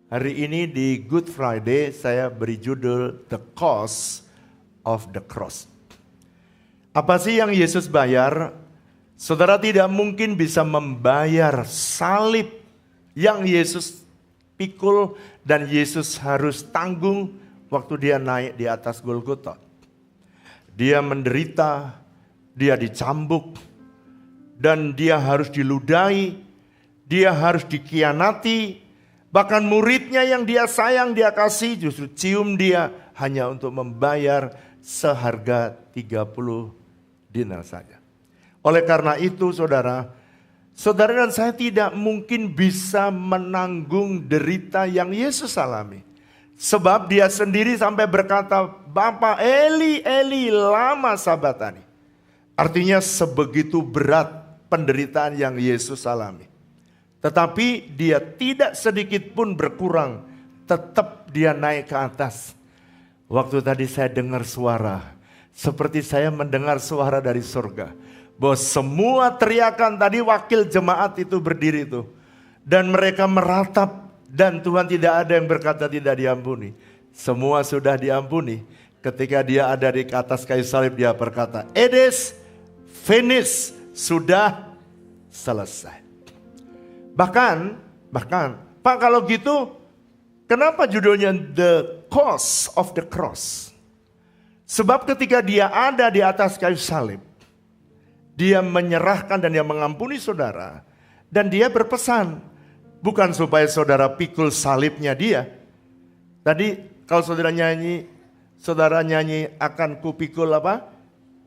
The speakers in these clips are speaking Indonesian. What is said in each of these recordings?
Hari ini di Good Friday saya beri judul The Cost of the Cross. Apa sih yang Yesus bayar? Saudara tidak mungkin bisa membayar salib yang Yesus pikul dan Yesus harus tanggung waktu dia naik di atas Golgota. Dia menderita, dia dicambuk, dan dia harus diludahi, dia harus dikhianati. Bahkan muridnya yang dia sayang, dia kasih, justru cium dia hanya untuk membayar seharga 30 dinar saja. Oleh karena itu saudara dan saya tidak mungkin bisa menanggung derita yang Yesus alami. Sebab dia sendiri sampai berkata, Bapa Eli, Eli, lama sabatani. Artinya sebegitu berat penderitaan yang Yesus alami. Tetapi dia tidak sedikit pun berkurang, tetap dia naik ke atas. Waktu tadi saya dengar suara, seperti saya mendengar suara dari surga. Bahwa semua teriakan tadi wakil jemaat itu berdiri itu. Dan mereka meratap dan Tuhan tidak ada yang berkata tidak diampuni. Semua sudah diampuni. Ketika dia ada di atas kayu salib dia berkata, "It is finished," sudah selesai. Bahkan, Pak kalau gitu, kenapa judulnya The Cost of the Cross? Sebab ketika dia ada di atas kayu salib, dia menyerahkan dan dia mengampuni saudara. Dan dia berpesan, bukan supaya saudara pikul salibnya dia. Tadi kalau saudara nyanyi akan kupikul apa?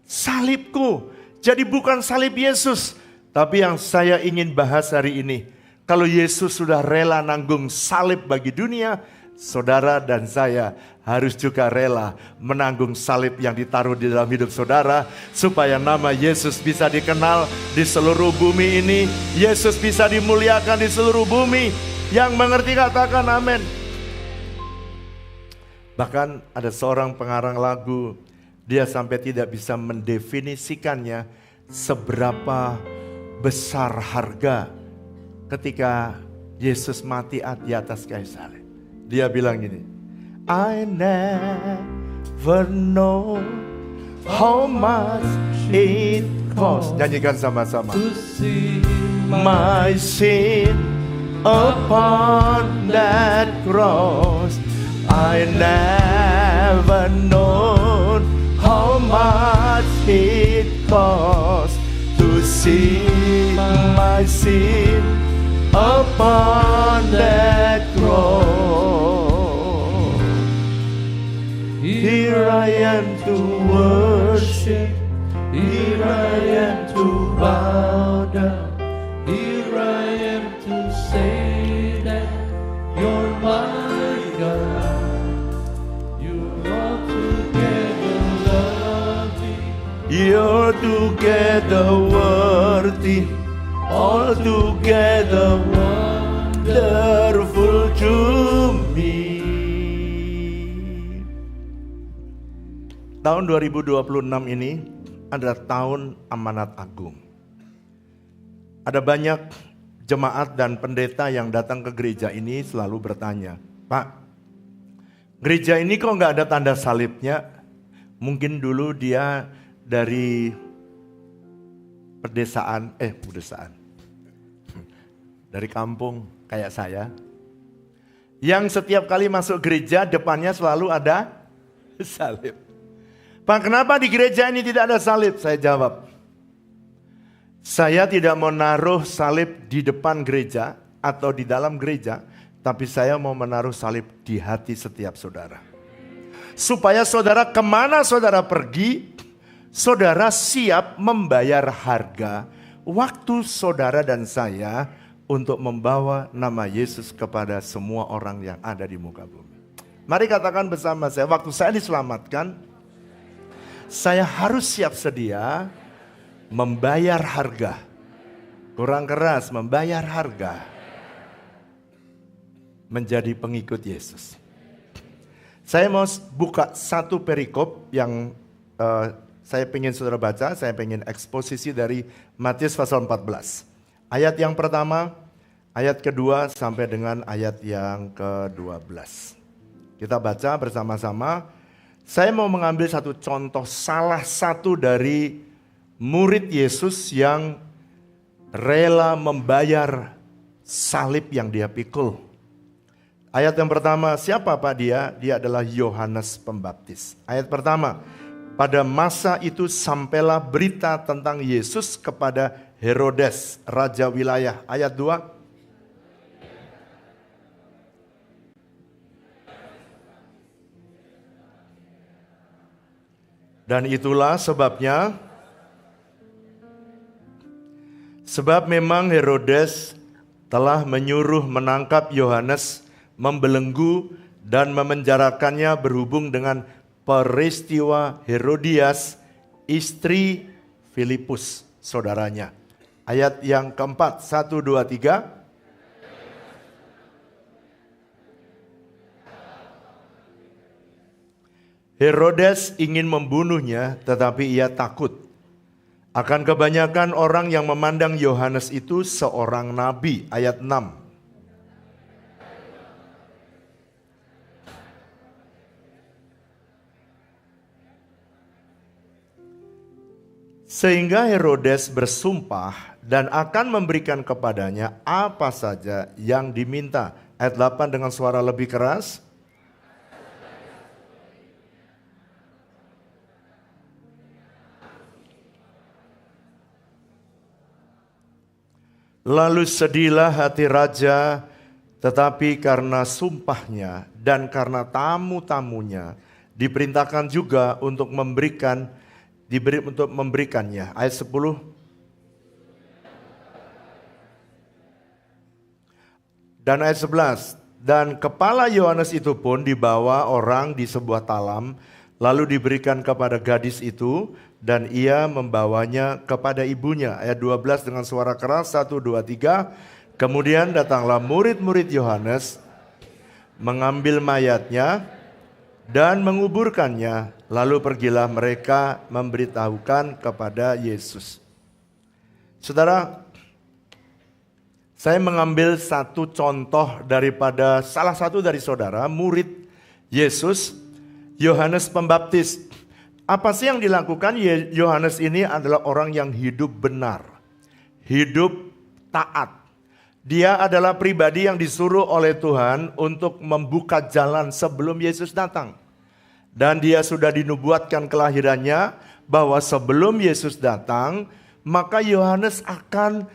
Salibku. Jadi bukan salib Yesus. Tapi yang saya ingin bahas hari ini, kalau Yesus sudah rela nanggung salib bagi dunia, saudara dan saya harus juga rela menanggung salib yang ditaruh di dalam hidup saudara, supaya nama Yesus bisa dikenal di seluruh bumi ini. Yesus bisa dimuliakan di seluruh bumi. Yang mengerti katakan amin. Bahkan ada seorang pengarang lagu, dia sampai tidak bisa mendefinisikannya seberapa besar harga ketika Yesus mati di atas kayu salib. Dia bilang gini, I never know how much it cost. Nyanyikan sama-sama. To see my sin upon that cross. I never know how much it cost to see my sin upon that cross. Here I am to worship, here I am to bow down, here I am to say that you're my God. You're altogether lovely, you're together worthy, altogether wonderful to me. Tahun 2026 ini adalah tahun amanat agung. Ada banyak jemaat dan pendeta yang datang ke gereja ini selalu bertanya, Pak, gereja ini kok nggak ada tanda salibnya? Mungkin dulu dia dari pedesaan, dari kampung kayak saya, yang setiap kali masuk gereja depannya selalu ada salib. Pak, kenapa di gereja ini tidak ada salib? Saya jawab, saya tidak mau naruh salib di depan gereja atau di dalam gereja, tapi saya mau menaruh salib di hati setiap saudara. Supaya saudara kemana saudara pergi, saudara siap membayar harga waktu saudara dan saya untuk membawa nama Yesus kepada semua orang yang ada di muka bumi. Mari katakan bersama saya, waktu saya diselamatkan, saya harus siap sedia membayar harga. Kurang keras, membayar harga. Menjadi pengikut Yesus. Saya mau buka satu perikop yang saya pengen saudara baca, saya pengen eksposisi dari Matius pasal 14. Ayat yang pertama, ayat kedua sampai dengan ayat yang ke-12. Kita baca bersama-sama. Saya mau mengambil satu contoh salah satu dari murid Yesus yang rela membayar salib yang dia pikul. Ayat yang pertama, siapa Pak dia? Dia adalah Yohanes Pembaptis. Ayat pertama, pada masa itu sampailah berita tentang Yesus kepada Herodes, raja wilayah. Ayat 2. Dan itulah sebabnya, sebab memang Herodes telah menyuruh menangkap Yohanes, membelenggu dan memenjarakannya berhubung dengan peristiwa Herodias, istri Filipus, saudaranya. Ayat yang keempat, 1, 2, 3. Herodes ingin membunuhnya, tetapi ia takut akan kebanyakan orang yang memandang Yohanes itu seorang nabi. Ayat 6. Sehingga Herodes bersumpah dan akan memberikan kepadanya apa saja yang diminta. Ayat 8 dengan suara lebih keras. Lalu sedihlah hati raja, tetapi karena sumpahnya dan karena tamu-tamunya diperintahkan juga untuk memberikannya. Ayat 10. Dan ayat 11. Dan kepala Yohanes itu pun dibawa orang di sebuah talam, lalu diberikan kepada gadis itu, dan ia membawanya kepada ibunya. Ayat 12 dengan suara keras, 1, 2, 3. Kemudian datanglah murid-murid Yohanes, mengambil mayatnya dan menguburkannya. Lalu pergilah mereka memberitahukan kepada Yesus. Saudara, saya mengambil satu contoh daripada salah satu dari saudara, murid Yesus, Yohanes Pembaptis. Apa sih yang dilakukan? Yohanes ini adalah orang yang hidup benar, hidup taat. Dia adalah pribadi yang disuruh oleh Tuhan untuk membuka jalan sebelum Yesus datang. Dan dia sudah dinubuatkan kelahirannya bahwa sebelum Yesus datang, maka Yohanes akan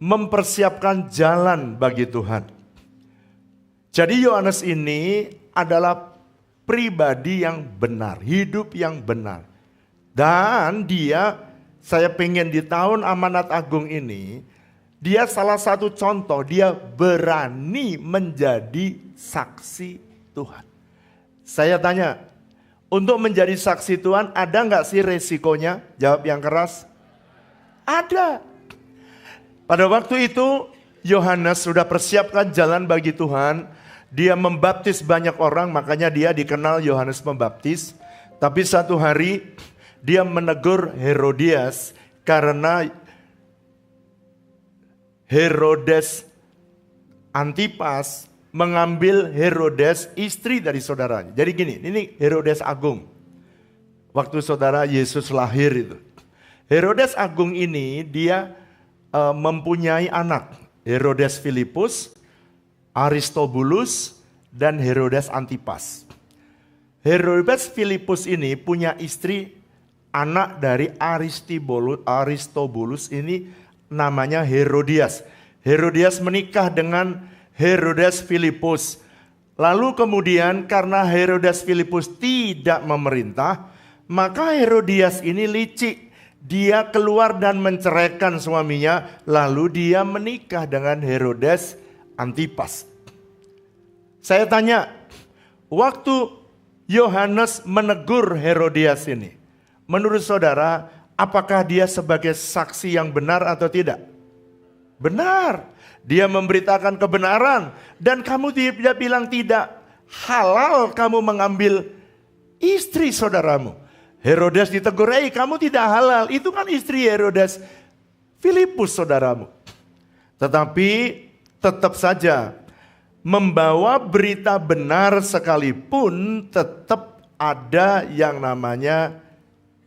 mempersiapkan jalan bagi Tuhan. Jadi Yohanes ini adalah pribadi yang benar, hidup yang benar. Dan saya pengen di tahun Amanat Agung ini, dia salah satu contoh, dia berani menjadi saksi Tuhan. Saya tanya, untuk menjadi saksi Tuhan ada nggak sih resikonya? Jawab yang keras. Ada. Pada waktu itu Yohanes sudah persiapkan jalan bagi Tuhan. Dia membaptis banyak orang, makanya dia dikenal Yohanes Pembaptis. Tapi satu hari dia menegur Herodias karena Herodes Antipas mengambil Herodes, istri dari saudaranya. Jadi gini, ini Herodes Agung. Waktu saudara Yesus lahir itu. Herodes Agung ini dia mempunyai anak. Herodes Filipus, Aristobulus, dan Herodes Antipas. Herodes Filipus ini punya istri, anak dari Aristobulus ini namanya Herodias. Herodias menikah dengan Herodes Filipus. Lalu kemudian karena Herodes Filipus tidak memerintah, maka Herodias ini licik. Dia keluar dan menceraikan suaminya, lalu dia menikah dengan Herodes Antipas. Saya tanya, waktu Yohanes menegur Herodias ini, menurut saudara, apakah dia sebagai saksi yang benar atau tidak? Benar. Dia memberitakan kebenaran dan kamu tidak bilang tidak. Halal kamu mengambil istri saudaramu. Herodes ditegur, kamu tidak halal. Itu kan istri Herodes Filipus saudaramu. Tetapi tetap saja membawa berita benar sekalipun tetap ada yang namanya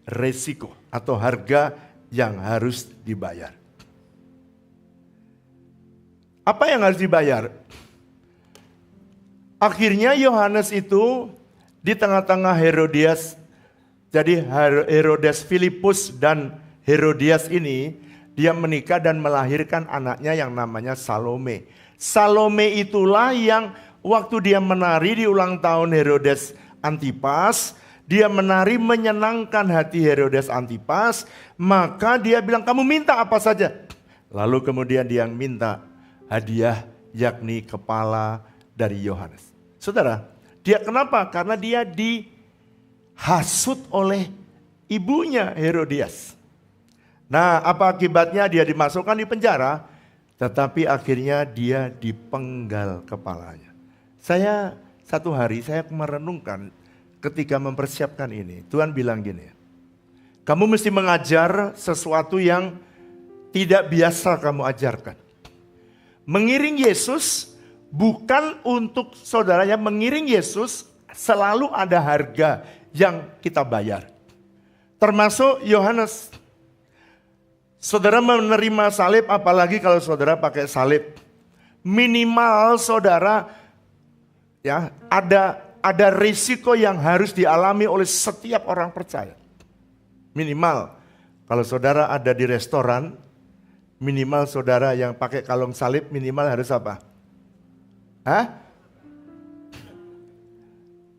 resiko atau harga yang harus dibayar. Apa yang harus dibayar? Akhirnya Yohanes itu di tengah-tengah Herodias, jadi Herodes Filipus dan Herodias ini, dia menikah dan melahirkan anaknya yang namanya Salome. Salome itulah yang waktu dia menari di ulang tahun Herodes Antipas, dia menari menyenangkan hati Herodes Antipas, maka dia bilang, kamu minta apa saja. Lalu kemudian dia minta hadiah, yakni kepala dari Yohanes. Saudara, dia kenapa? Karena dia dihasut oleh ibunya Herodias. Nah, apa akibatnya? Dia dimasukkan di penjara, tetapi akhirnya dia dipenggal kepalanya. Saya satu hari saya merenungkan ketika mempersiapkan ini. Tuhan bilang gini, kamu mesti mengajar sesuatu yang tidak biasa kamu ajarkan. Mengiring Yesus bukan untuk saudara, yang mengiring Yesus selalu ada harga yang kita bayar. Termasuk Yohanes. Saudara menerima salib, apalagi kalau saudara pakai salib. Minimal saudara ya ada risiko yang harus dialami oleh setiap orang percaya. Minimal kalau saudara ada di restoran, minimal saudara yang pakai kalung salib minimal harus apa?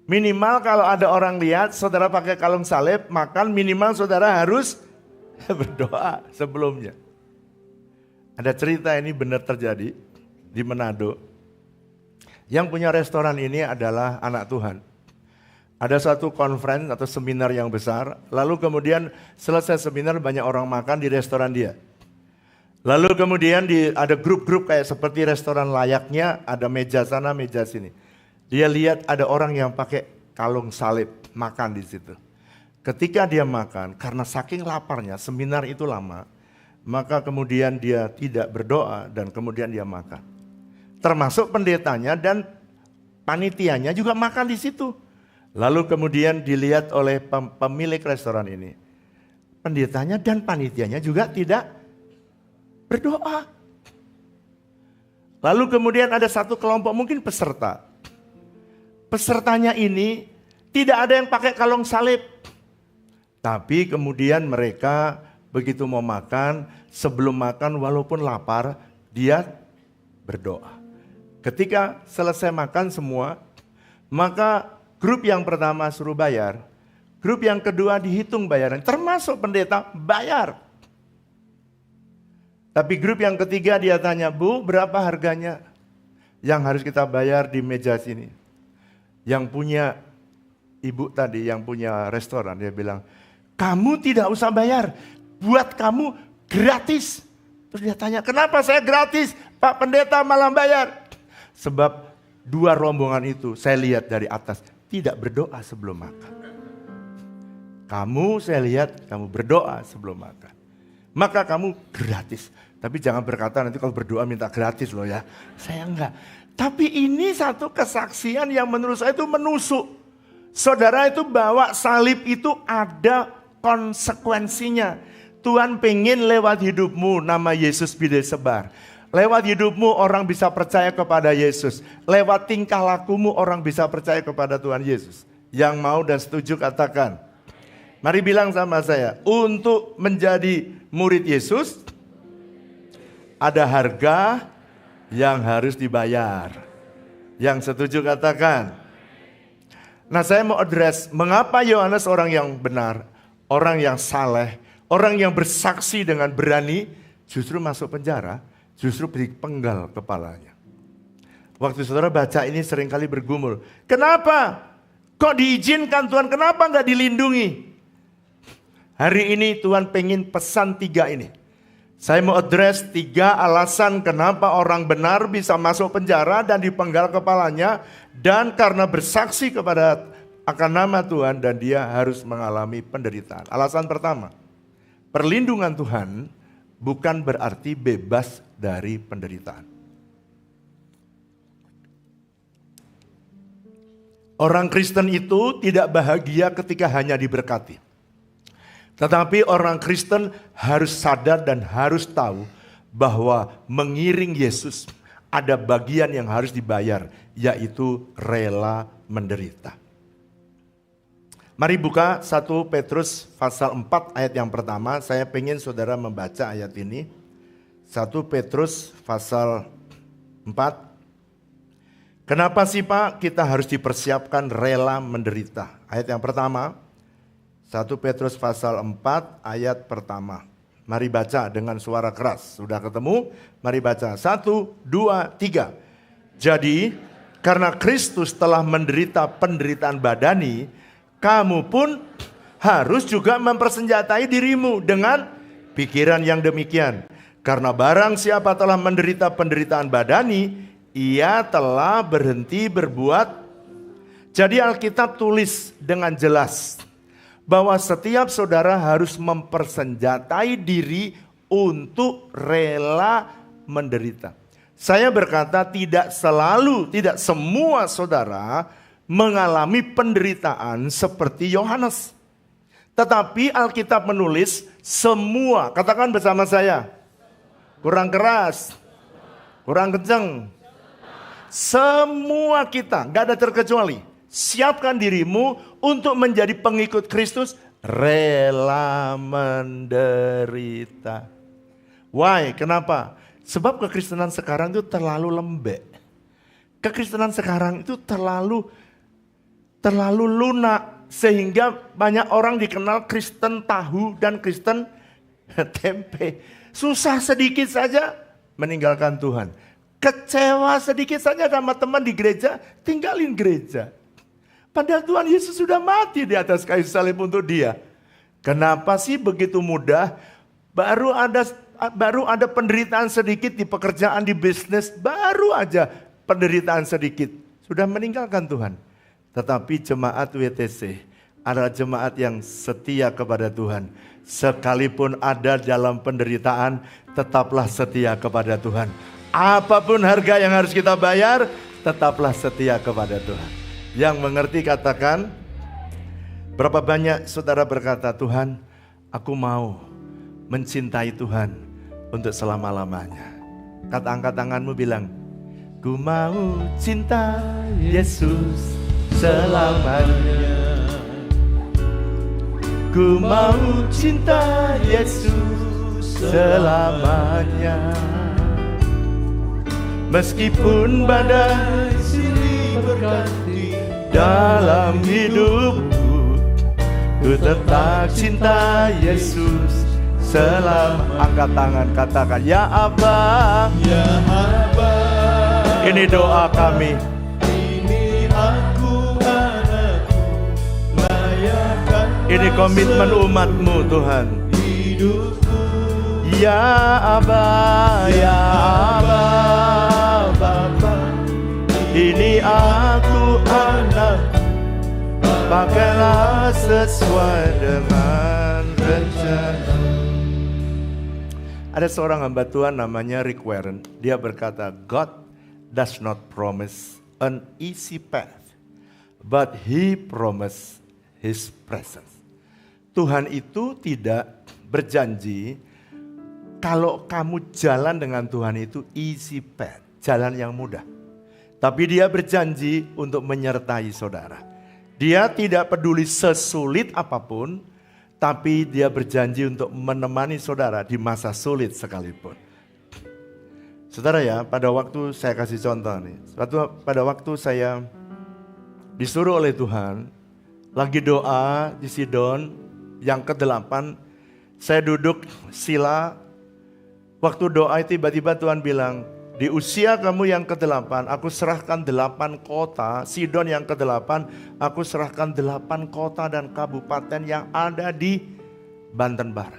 Minimal kalau ada orang lihat saudara pakai kalung salib, maka minimal saudara harus berdoa sebelumnya. Ada cerita ini benar terjadi di Manado. Yang punya restoran ini adalah anak Tuhan. Ada satu conference atau seminar yang besar. Lalu kemudian selesai seminar banyak orang makan di restoran dia. Lalu kemudian ada grup-grup kayak seperti restoran layaknya. Ada meja sana, meja sini. Dia lihat ada orang yang pakai kalung salib makan di situ. Ketika dia makan, karena saking laparnya, seminar itu lama, maka kemudian dia tidak berdoa dan kemudian dia makan. Termasuk pendetanya dan panitianya juga makan di situ. Lalu kemudian dilihat oleh pemilik restoran ini. Pendetanya dan panitianya juga tidak berdoa. Lalu kemudian ada satu kelompok mungkin peserta. Pesertanya ini tidak ada yang pakai kalung salib. Tapi kemudian mereka begitu mau makan, sebelum makan walaupun lapar, dia berdoa. Ketika selesai makan semua, maka grup yang pertama suruh bayar, grup yang kedua dihitung bayaran, termasuk pendeta bayar. Tapi grup yang ketiga dia tanya, Bu, berapa harganya yang harus kita bayar di meja sini? Yang punya ibu tadi, yang punya restoran, dia bilang, kamu tidak usah bayar, buat kamu gratis. Terus dia tanya, kenapa saya gratis? Pak Pendeta malah bayar. Sebab dua rombongan itu saya lihat dari atas tidak berdoa sebelum makan. Kamu saya lihat kamu berdoa sebelum makan. Maka kamu gratis. Tapi jangan berkata nanti kalau berdoa minta gratis loh ya. Saya enggak. Tapi ini satu kesaksian yang menurut saya itu menusuk. Saudara itu bawa salib itu ada konsekuensinya. Tuhan pengen lewat hidupmu nama Yesus bisa sebar. Lewat hidupmu orang bisa percaya kepada Yesus. Lewat tingkah lakumu orang bisa percaya kepada Tuhan Yesus. Yang mau dan setuju katakan. Mari bilang sama saya. Untuk menjadi murid Yesus ada harga yang harus dibayar. Yang setuju katakan. Nah saya mau address mengapa Yohanes orang yang benar. Orang yang saleh, orang yang bersaksi dengan berani, justru masuk penjara, justru dipenggal kepalanya. Waktu saudara baca ini seringkali bergumul. Kenapa? Kok diizinkan Tuhan? Kenapa nggak dilindungi? Hari ini Tuhan pengen pesan 3 ini. Saya mau address 3 alasan kenapa orang benar bisa masuk penjara dan dipenggal kepalanya. Dan karena bersaksi kepada akan nama Tuhan dan dia harus mengalami penderitaan. Alasan pertama, perlindungan Tuhan bukan berarti bebas dari penderitaan. Orang Kristen itu tidak bahagia ketika hanya diberkati. Tetapi orang Kristen harus sadar dan harus tahu bahwa mengiring Yesus ada bagian yang harus dibayar, yaitu rela menderita. Mari buka 1 Petrus pasal 4 ayat yang pertama. Saya pengen saudara membaca ayat ini. 1 Petrus pasal 4. Kenapa sih Pak kita harus dipersiapkan rela menderita? Ayat yang pertama. 1 Petrus pasal 4 ayat pertama. Mari baca dengan suara keras. Sudah ketemu? Mari baca. 1, 2, 3. Jadi karena Kristus telah menderita penderitaan badani, kamu pun harus juga mempersenjatai dirimu dengan pikiran yang demikian. Karena barang siapa telah menderita penderitaan badani, ia telah berhenti berbuat. Jadi Alkitab tulis dengan jelas bahwa setiap saudara harus mempersenjatai diri untuk rela menderita. Saya berkata tidak semua saudara mengalami penderitaan seperti Yohanes. Tetapi Alkitab menulis semua, katakan bersama saya, kurang keras, kurang kencang. Semua kita, gak ada terkecuali. Siapkan dirimu untuk menjadi pengikut Kristus, rela menderita. Why? Kenapa? Sebab kekristenan sekarang itu terlalu lembek. Kekristenan sekarang itu terlalu lunak. Sehingga banyak orang dikenal Kristen tahu dan Kristen tempe. Susah sedikit saja meninggalkan Tuhan. Kecewa sedikit saja sama teman di gereja, tinggalin gereja. Padahal Tuhan Yesus sudah mati di atas kayu salib untuk dia. Kenapa sih begitu mudah? Baru ada penderitaan sedikit di pekerjaan, di bisnis. Baru aja penderitaan sedikit. Sudah meninggalkan Tuhan. Tetapi jemaat WTC adalah jemaat yang setia kepada Tuhan. Sekalipun ada dalam penderitaan, tetaplah setia kepada Tuhan. Apapun harga yang harus kita bayar, tetaplah setia kepada Tuhan. Yang mengerti katakan, berapa banyak saudara berkata, Tuhan, aku mau mencintai Tuhan untuk selama-lamanya. Angkat tanganmu bilang, ku mau cinta Yesus selamanya. Ku mau cinta Yesus selamanya. Meskipun badai silih berganti dalam hidupku, ku tetap cinta Yesus selama. Angkat tangan, katakan, ya Abba, ya Abba. Ini doa kami. Ini aku anakmu, layakan. Ini komitmen umatmu Tuhan. Hidupku. Ya Abba, ya Abba, Bapa. Ini aku anak, pakailah sesuai dengan rencana. Ada seorang hamba Tuhan namanya Rick Warren. Dia berkata, God does not promise an easy path, but He promise His presence. Tuhan itu tidak berjanji kalau kamu jalan dengan Tuhan itu easy path, jalan yang mudah. Tapi dia berjanji untuk menyertai saudara. Dia tidak peduli sesulit apapun, tapi dia berjanji untuk menemani saudara di masa sulit sekalipun. Saudara ya, pada waktu saya kasih contoh nih. Pada waktu saya disuruh oleh Tuhan, lagi doa di Sidon yang ke-8, saya duduk sila. Waktu doa tiba-tiba Tuhan bilang, di usia kamu yang ke-8, aku serahkan 8 kota, Sidon yang ke-8, aku serahkan 8 kota dan kabupaten yang ada di Banten Barat.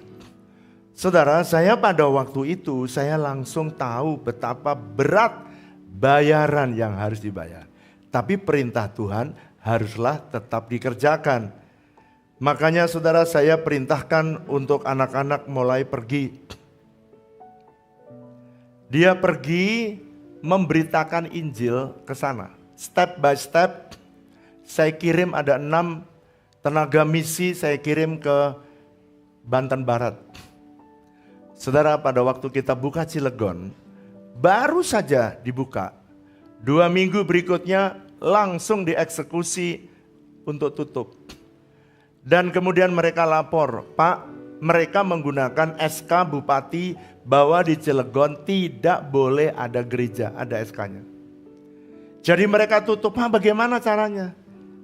Saudara, saya pada waktu itu, saya langsung tahu betapa berat bayaran yang harus dibayar. Tapi perintah Tuhan haruslah tetap dikerjakan. Makanya saudara, saya perintahkan untuk anak-anak mulai pergi. Dia pergi memberitakan Injil ke sana. Step by step, saya kirim ada 6 tenaga misi, saya kirim ke Banten Barat. Saudara, pada waktu kita buka Cilegon, baru saja dibuka. 2 minggu berikutnya langsung dieksekusi untuk tutup. Dan kemudian mereka lapor, Pak, mereka menggunakan SK Bupati bahwa di Cilegon tidak boleh ada gereja, ada SK-nya. Jadi mereka tutup, Pak bagaimana caranya?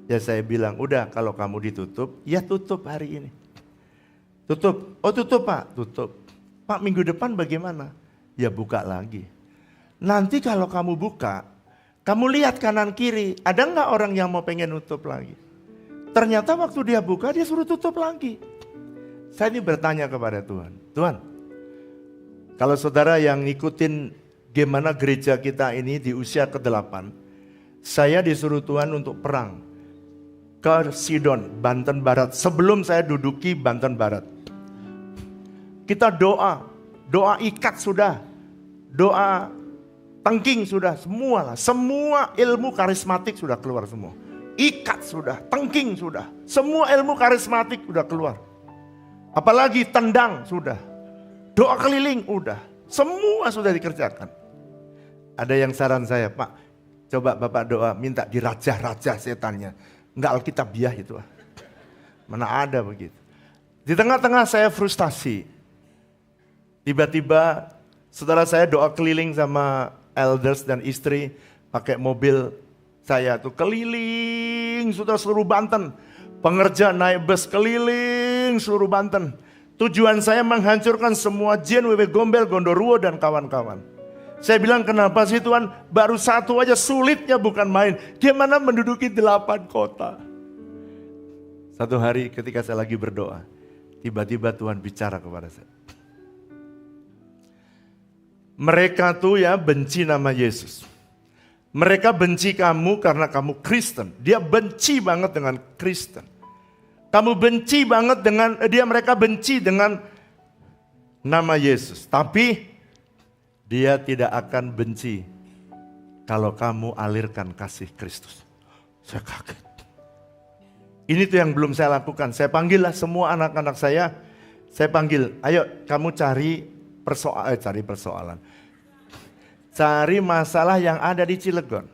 Ya saya bilang, udah kalau kamu ditutup, ya tutup hari ini. Tutup, oh tutup Pak, tutup. Pak minggu depan bagaimana? Ya buka lagi. Nanti kalau kamu buka, kamu lihat kanan kiri, ada nggak orang yang mau pengen nutup lagi? Ternyata waktu dia buka, dia suruh tutup lagi. Saya ini bertanya kepada Tuhan, Tuhan, kalau saudara yang ngikutin gimana gereja kita ini di usia ke-8, saya disuruh Tuhan untuk perang ke Sidon, Banten Barat, sebelum saya duduki Banten Barat. Kita doa ikat sudah, doa tengking sudah, semua ilmu karismatik sudah keluar semua. Ikat sudah, tengking sudah, semua ilmu karismatik sudah keluar. Apalagi tendang sudah, doa keliling udah, semua sudah dikerjakan. Ada yang saran saya, Pak, coba Bapak doa minta dirajah-rajah setannya. Enggak alkitabiah itu. Mana ada begitu. Di tengah-tengah saya frustasi. Tiba-tiba saudara saya doa keliling sama elders dan istri pakai mobil saya tuh keliling sudah seluruh Banten. Pengerja naik bus keliling seluruh Banten. Tujuan saya menghancurkan semua jin, wewe gombel, gondoruo dan kawan-kawan. Saya bilang kenapa sih Tuhan, baru 1 aja sulitnya bukan main. Gimana menduduki 8 kota. Satu hari ketika saya lagi berdoa, tiba-tiba Tuhan bicara kepada saya. Mereka tuh ya benci nama Yesus. Mereka benci kamu karena kamu Kristen. Dia benci banget dengan Kristen. Kamu benci banget dengan mereka benci dengan nama Yesus. Tapi dia tidak akan benci kalau kamu alirkan kasih Kristus. Saya kaget. Ini tuh yang belum saya lakukan. Saya panggillah semua anak-anak saya panggil, ayo kamu cari persoalan. Cari masalah yang ada di Cilegon.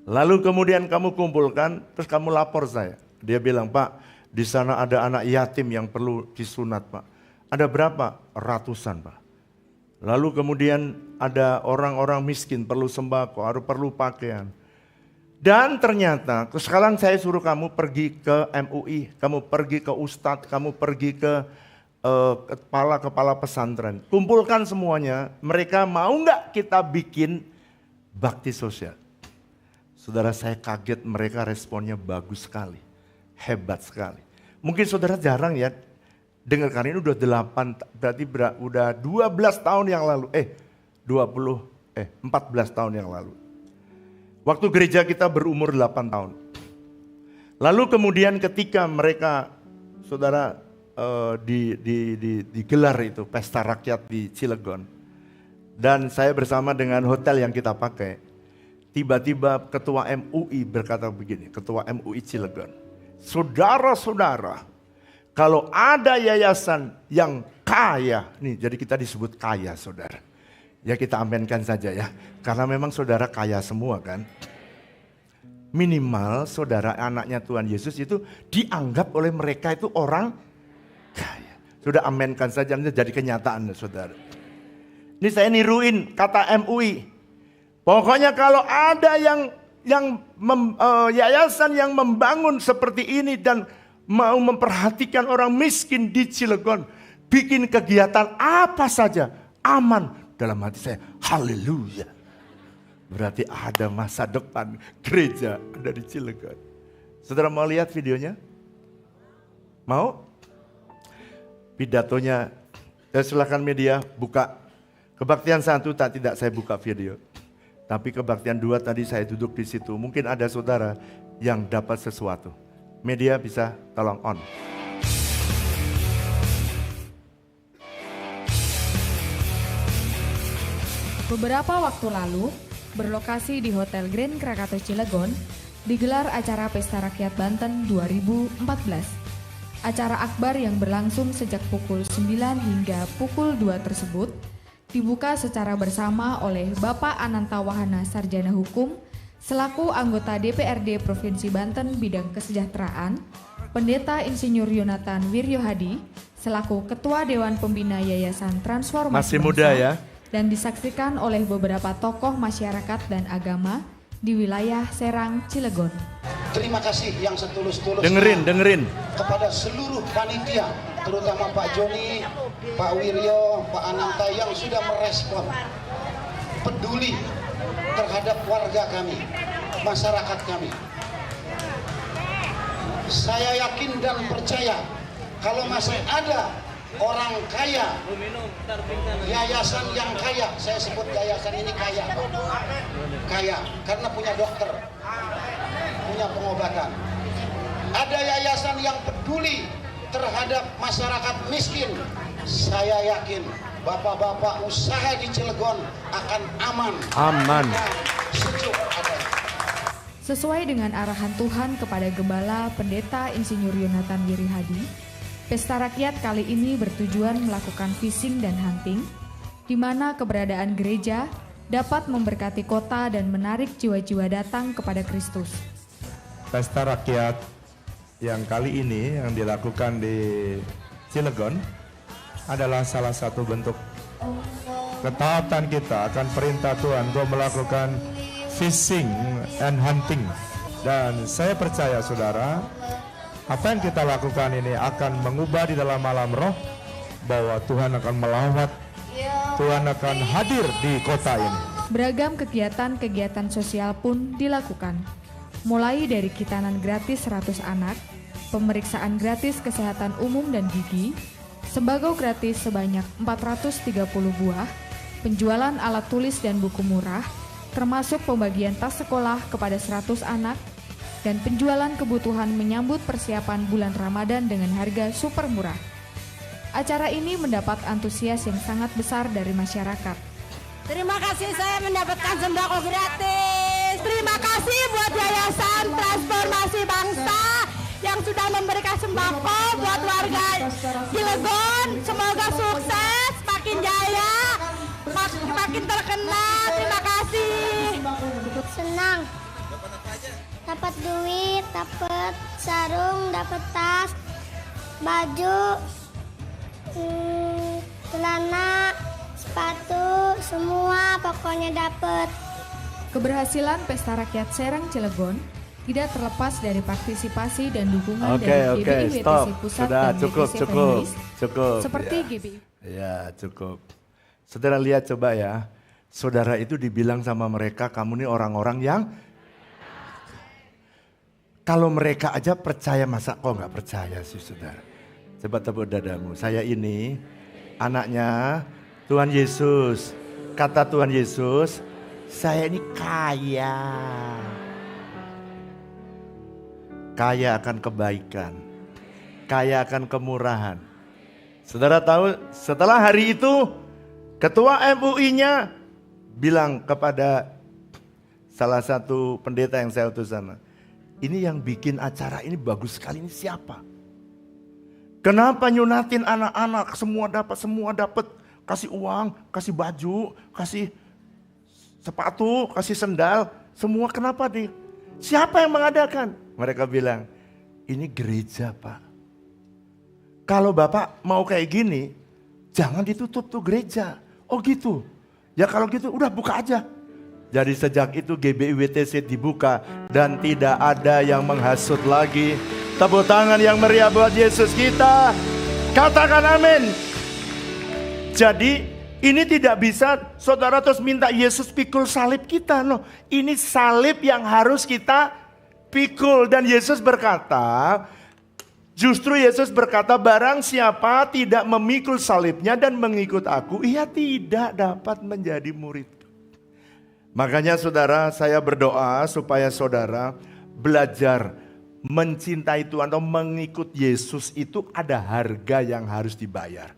Lalu kemudian kamu kumpulkan, terus kamu lapor saya. Dia bilang, Pak, di sana ada anak yatim yang perlu disunat, Pak. Ada berapa? Ratusan, Pak. Lalu kemudian ada orang-orang miskin perlu sembako, perlu pakaian. Dan ternyata sekarang saya suruh kamu pergi ke MUI, kamu pergi ke Ustadz, kamu pergi ke kepala pesantren. Kumpulkan semuanya, mereka mau nggak kita bikin bakti sosial. Saudara saya kaget mereka responnya bagus sekali, hebat sekali. Mungkin saudara jarang ya dengarkan ini udah 12 tahun yang lalu, 14 tahun yang lalu. Waktu gereja kita berumur 8 tahun. Lalu kemudian ketika mereka, saudara, digelar itu pesta rakyat di Cilegon. Dan saya bersama dengan hotel yang kita pakai. Tiba-tiba ketua MUI berkata begini, ketua MUI Cilegon. Saudara-saudara, kalau ada yayasan yang kaya, nih jadi kita disebut kaya saudara. Ya kita amenkan saja ya, karena memang saudara kaya semua kan. Minimal saudara anaknya Tuhan Yesus itu dianggap oleh mereka itu orang kaya. Sudah amenkan saja, jadi kenyataan saudara. Ini saya niruin kata MUI. Pokoknya kalau ada yayasan yang membangun seperti ini dan mau memperhatikan orang miskin di Cilegon, bikin kegiatan apa saja, aman. Dalam hati saya, haleluya. Berarti ada masa depan gereja ada di Cilegon. Saudara mau lihat videonya? Mau? Pidatonya, silakan media buka. Kebaktian 1 tidak saya buka video. Tapi kebaktian 2 tadi saya duduk di situ. Mungkin ada saudara yang dapat sesuatu. Media bisa tolong on. Beberapa waktu lalu, berlokasi di Hotel Grand Krakatau Cilegon, digelar acara Pesta Rakyat Banten 2014. Acara akbar yang berlangsung sejak pukul 9 hingga pukul 2 tersebut dibuka secara bersama oleh Bapak Ananta Wahana Sarjana Hukum selaku anggota DPRD Provinsi Banten bidang kesejahteraan, Pendeta Insinyur Yonatan Wiryohadi selaku Ketua Dewan Pembina Yayasan Transformasi Masih Bangsa, muda ya. dan disaksikan oleh beberapa tokoh masyarakat dan agama di wilayah Serang, Cilegon. Terima kasih yang setulus-tulusnya Dengerin. kepada seluruh panitia, terutama Pak Joni, Pak Wiryo, Pak Ananta yang sudah merespon, peduli terhadap warga kami, masyarakat kami. Saya yakin dan percaya kalau masih ada orang kaya, yayasan yang kaya, saya sebut yayasan ini kaya, Pak. Kaya karena punya dokter, punya pengobatan. Ada yayasan yang peduli terhadap masyarakat miskin. Saya yakin bapak-bapak usaha di Cilegon akan aman. Aman. Sejuk ada. Sesuai dengan arahan Tuhan kepada Gembala Pendeta Insinyur Yonatan Wiryohadi, Pesta Rakyat kali ini bertujuan melakukan fishing dan hunting, di mana keberadaan gereja dapat memberkati kota dan menarik jiwa-jiwa datang kepada Kristus. Pesta Rakyat yang kali ini yang dilakukan di Cilegon adalah salah satu bentuk ketaatan kita akan perintah Tuhan untuk melakukan fishing and hunting. Dan saya percaya saudara, apa yang kita lakukan ini akan mengubah di dalam alam roh bahwa Tuhan akan melawat, Tuhan akan hadir di kota ini. Beragam kegiatan-kegiatan sosial pun dilakukan, mulai dari kitanan gratis 100 anak, pemeriksaan gratis kesehatan umum dan gigi, sembako gratis sebanyak 430 buah, penjualan alat tulis dan buku murah, termasuk pembagian tas sekolah kepada 100 anak, dan penjualan kebutuhan menyambut persiapan bulan Ramadan dengan harga super murah. Acara ini mendapat antusias yang sangat besar dari masyarakat. Terima kasih saya mendapatkan sembako gratis. Terima kasih buat Yayasan Transformasi Bangsa yang sudah memberikan sembako buat warga Cilegon. Semoga sukses, makin jaya, makin terkenal. Terima kasih. Senang. Dapat duit, dapat sarung, dapat tas, baju, celana, sepatu, semua pokoknya dapat. Keberhasilan Pesta Rakyat Serang Cilegon tidak terlepas dari partisipasi dan dukungan dari GBI WTC Pusat Sudah, dan WTC Families, cukup. seperti Ya. GBI. Ya, cukup. Saudara lihat coba ya, saudara itu dibilang sama mereka, kamu nih orang-orang yang kalau mereka aja percaya, masa kok nggak percaya sih saudara? Coba tepuk dadamu, saya ini anaknya Tuhan Yesus. Kata Tuhan Yesus, saya ini kaya. Kaya akan kebaikan, kaya akan kemurahan. Saudara tahu setelah hari itu ketua MUI-nya bilang kepada salah satu pendeta yang saya utus sana, ini yang bikin acara ini bagus sekali, ini siapa? Kenapa nyunatin anak-anak semua dapat, kasih uang, kasih baju, kasih sepatu, kasih sendal, semua kenapa nih? Siapa yang mengadakan? Mereka bilang, ini gereja Pak. Kalau Bapak mau kayak gini, jangan ditutup tuh gereja. Oh gitu, ya kalau gitu udah buka aja. Jadi sejak itu GBI WTC dibuka dan tidak ada yang menghasut lagi. Tepuk tangan yang meriah buat Yesus kita. Katakan amin. Jadi ini tidak bisa saudara terus minta Yesus pikul salib kita. No, ini salib yang harus kita pikul. Dan Yesus berkata, justru Yesus berkata, barang siapa tidak memikul salibnya dan mengikut aku, ia tidak dapat menjadi murid. Makanya saudara, saya berdoa supaya saudara belajar mencintai Tuhan atau mengikut Yesus itu ada harga yang harus dibayar.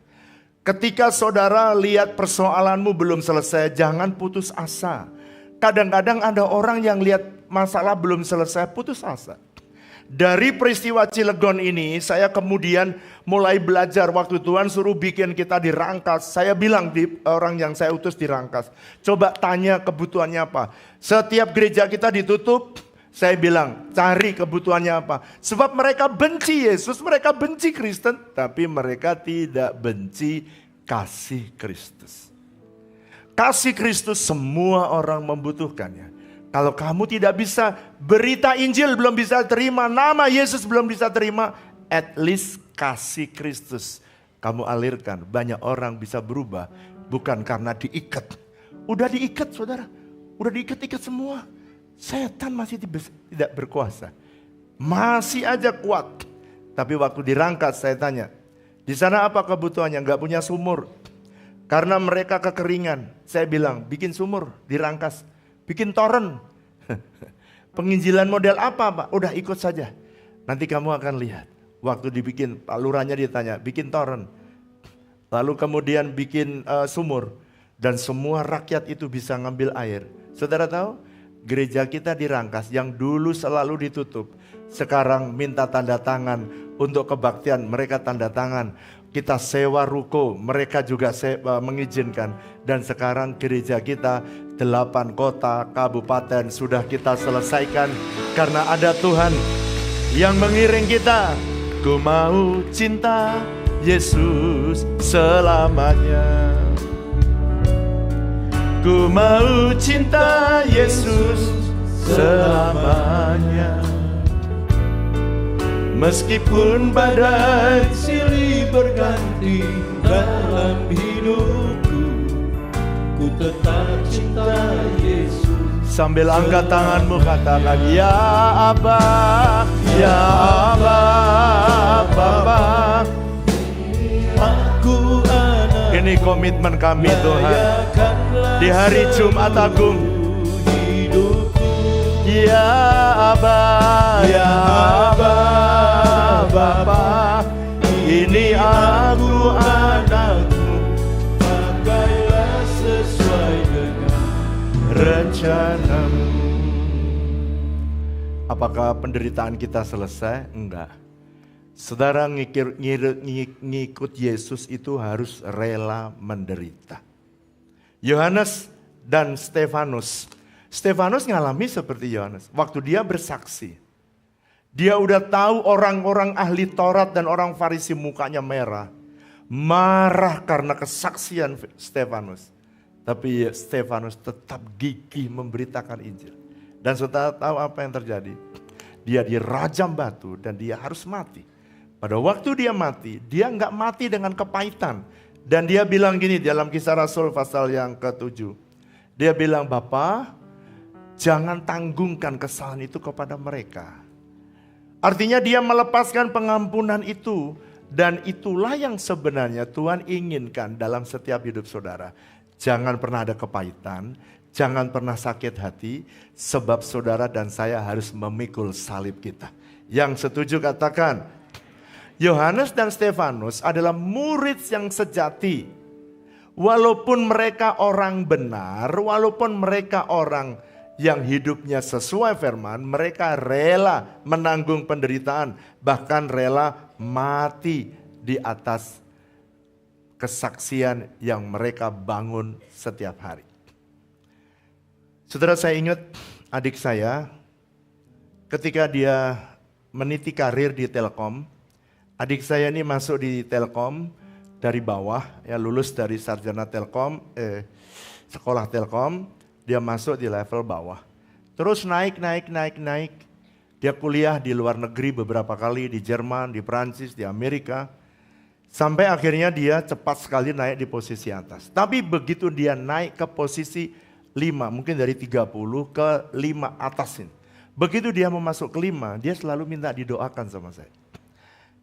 Ketika saudara lihat persoalanmu belum selesai, jangan putus asa. Kadang-kadang ada orang yang lihat masalah belum selesai, putus asa. Dari peristiwa Cilegon ini, saya kemudian mulai belajar waktu Tuhan suruh bikin kita dirangkas. Saya bilang di orang yang saya utus dirangkas, coba tanya kebutuhannya apa. Setiap gereja kita ditutup, saya bilang cari kebutuhannya apa. Sebab mereka benci Yesus, mereka benci Kristen, tapi mereka tidak benci kasih Kristus. Kasih Kristus semua orang membutuhkannya. Kalau kamu tidak bisa berita Injil, belum bisa terima, nama Yesus belum bisa terima, at least kasih Kristus kamu alirkan. Banyak orang bisa berubah bukan karena diikat. Udah diikat saudara, udah diikat-ikat semua. Setan masih tidak berkuasa. Masih aja kuat. Tapi waktu dirangkas saya tanya, di sana apa kebutuhannya? Gak punya sumur. Karena mereka kekeringan. Saya bilang, bikin sumur, dirangkas. Bikin toren. Penginjilan model apa Pak? Udah ikut saja. Nanti kamu akan lihat. Waktu dibikin, Pak Lurahnya ditanya, bikin toren. Lalu kemudian bikin sumur. Dan semua rakyat itu bisa ngambil air. Saudara tahu? Gereja kita dirangkas yang dulu selalu ditutup. Sekarang minta tanda tangan untuk kebaktian. Mereka tanda tangan. Kita sewa ruko, mereka juga mengizinkan. Dan sekarang gereja kita 8 kota, kabupaten sudah kita selesaikan. Karena ada Tuhan yang mengiring kita. Ku mau cinta Yesus selamanya. Ku mau cinta Yesus selamanya. Meskipun badai silih berganti dalam hidupku, ku tetap cinta Yesus. Sambil angkat tanganmu katakan, ya Abba, ya Abba, Bapa. Aku anak. Ini komitmen kami Tuhan. Di hari Jumat Agung. Ya Abba, ya Abba, Bapa, ini aku anakmu, pakailah sesuai dengan rencanamu. Apakah penderitaan kita selesai? Enggak. Saudara ngikut Yesus itu harus rela menderita. Yohanes dan Stefanus. Stefanus ngalami seperti Yohanes. Waktu dia bersaksi. Dia udah tahu orang-orang ahli Taurat dan orang Farisi mukanya merah. Marah karena kesaksian Stefanus. Tapi Stefanus tetap gigih memberitakan Injil. Dan saudara tahu apa yang terjadi? Dia dirajam batu dan dia harus mati. Pada waktu dia mati, dia nggak mati dengan kepahitan. Dan dia bilang gini dalam Kisah Rasul pasal yang ke-7. Dia bilang, Bapa, jangan tanggungkan kesalahan itu kepada mereka. Artinya dia melepaskan pengampunan itu. Dan itulah yang sebenarnya Tuhan inginkan dalam setiap hidup saudara. Jangan pernah ada kepahitan, jangan pernah sakit hati. Sebab saudara dan saya harus memikul salib kita. Yang setuju katakan, Yohanes dan Stefanus adalah murid yang sejati. Walaupun mereka orang benar, walaupun mereka orang yang hidupnya sesuai firman, mereka rela menanggung penderitaan, bahkan rela mati di atas kesaksian yang mereka bangun setiap hari. Saudara, saya ingat adik saya ketika dia meniti karir di Telkom. Adik saya ini masuk di Telkom dari bawah, ya lulus dari sarjana Telkom, sekolah Telkom. Dia masuk di level bawah. Terus naik. Dia kuliah di luar negeri beberapa kali, di Jerman, di Prancis, di Amerika. Sampai akhirnya dia cepat sekali naik di posisi atas. Tapi begitu dia naik ke posisi 5, mungkin dari 30 ke 5 atasin. Begitu dia mau masuk ke 5, dia selalu minta didoakan sama saya.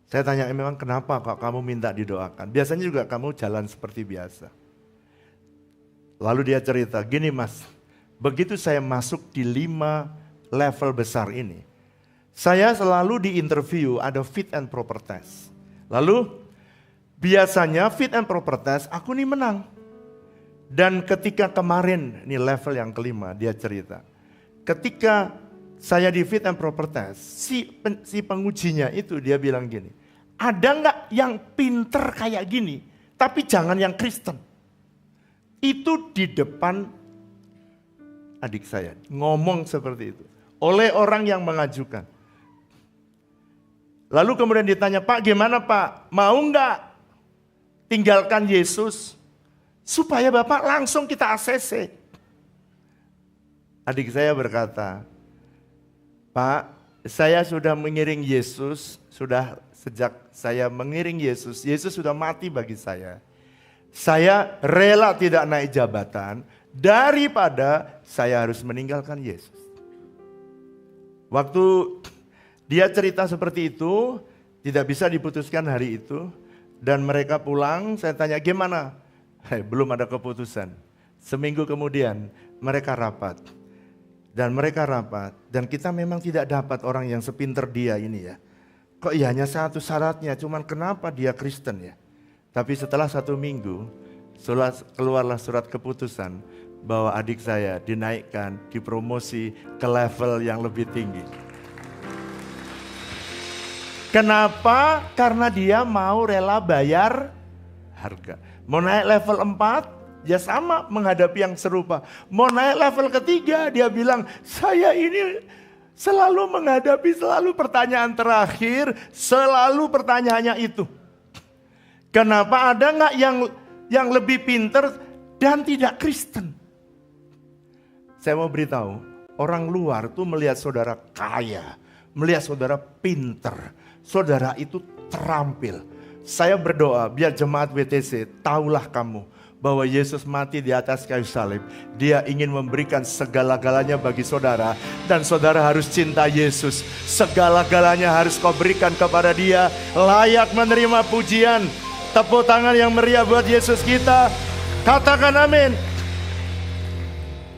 Saya tanya, memang kenapa kok kamu minta didoakan? Biasanya juga kamu jalan seperti biasa. Lalu dia cerita, gini Mas, begitu saya masuk di 5 level besar ini, saya selalu di interview ada fit and proper test. Lalu Biasanya fit and proper test aku nih menang. Dan ketika kemarin, ini level yang kelima, dia cerita. Ketika saya di fit and proper test, si pengujinya itu dia bilang gini, ada nggak yang pinter kayak gini, tapi jangan yang Kristen. Itu di depan adik saya, ngomong seperti itu. Oleh orang yang mengajukan. Lalu kemudian ditanya, Pak gimana Pak, mau nggak tinggalkan Yesus? Supaya Bapak langsung kita ACC. Adik saya berkata, Pak, saya sudah mengiring Yesus, sudah sejak saya mengiring Yesus, Yesus sudah mati bagi saya. Saya rela tidak naik jabatan daripada saya harus meninggalkan Yesus. Waktu dia cerita seperti itu, tidak bisa diputuskan hari itu, dan mereka pulang, saya tanya gimana? Belum ada keputusan. Seminggu kemudian mereka rapat. Dan kita memang tidak dapat orang yang sepinter dia ini ya. Kok ya hanya satu syaratnya, cuman kenapa dia Kristen ya. Tapi setelah 1 minggu, keluarlah surat keputusan bahwa adik saya dinaikkan, dipromosi ke level yang lebih tinggi. Kenapa? Karena dia mau rela bayar harga. Mau naik level 4, ya sama menghadapi yang serupa. Mau naik level ketiga, dia bilang, saya ini selalu menghadapi pertanyaan terakhir, selalu pertanyaannya itu. Kenapa ada nggak yang lebih pinter dan tidak Kristen? Saya mau beritahu, orang luar tuh melihat saudara kaya, melihat saudara pinter, saudara itu terampil. Saya berdoa biar jemaat WTC tahulah kamu bahwa Yesus mati di atas kayu salib. Dia ingin memberikan segala-galanya bagi saudara dan saudara harus cinta Yesus. Segala-galanya harus kau berikan kepada dia, layak menerima pujian. Tepuk tangan yang meriah buat Yesus kita. Katakan amin.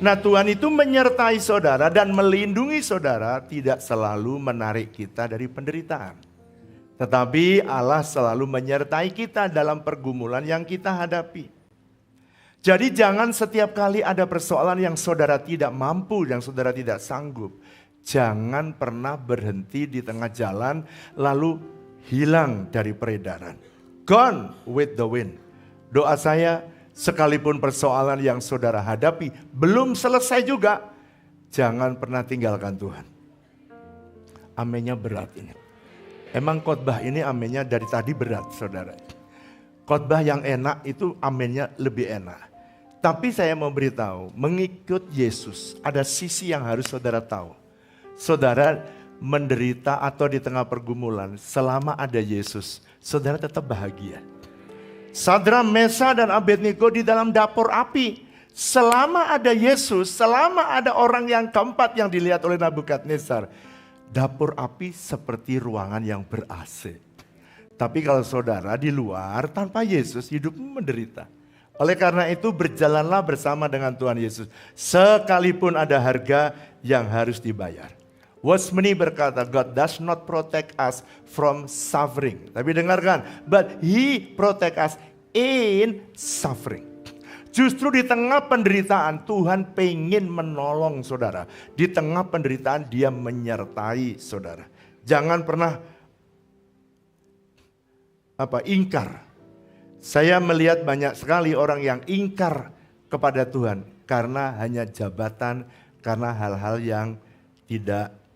Nah, Tuhan itu menyertai saudara dan melindungi saudara, tidak selalu menarik kita dari penderitaan. Tetapi Allah selalu menyertai kita dalam pergumulan yang kita hadapi. Jadi jangan setiap kali ada persoalan yang saudara tidak mampu, yang saudara tidak sanggup. Jangan pernah berhenti di tengah jalan lalu hilang dari peredaran. Gone with the wind. Doa saya, sekalipun persoalan yang saudara hadapi belum selesai juga, jangan pernah tinggalkan Tuhan. Aminnya berat ini. Emang khotbah ini amennya dari tadi berat saudara. Khotbah yang enak itu amennya lebih enak. Tapi saya mau beritahu, mengikut Yesus ada sisi yang harus saudara tahu. Saudara menderita atau di tengah pergumulan, selama ada Yesus, saudara tetap bahagia. Sadrak, Mesha dan Abednego di dalam dapur api. Selama ada Yesus, selama ada orang yang keempat yang dilihat oleh Nabukadnezar, dapur api seperti ruangan yang ber-AC. Tapi kalau saudara di luar tanpa Yesus, hidupmu menderita. Oleh karena itu berjalanlah bersama dengan Tuhan Yesus. Sekalipun ada harga yang harus dibayar. Watchmeni berkata, God does not protect us from suffering. Tapi dengarkan, but He protect us in suffering. Justru di tengah penderitaan Tuhan pengen menolong saudara. Di tengah penderitaan Dia menyertai saudara. Jangan pernah ingkar. Saya melihat banyak sekali orang yang ingkar kepada Tuhan karena hanya jabatan, karena hal-hal yang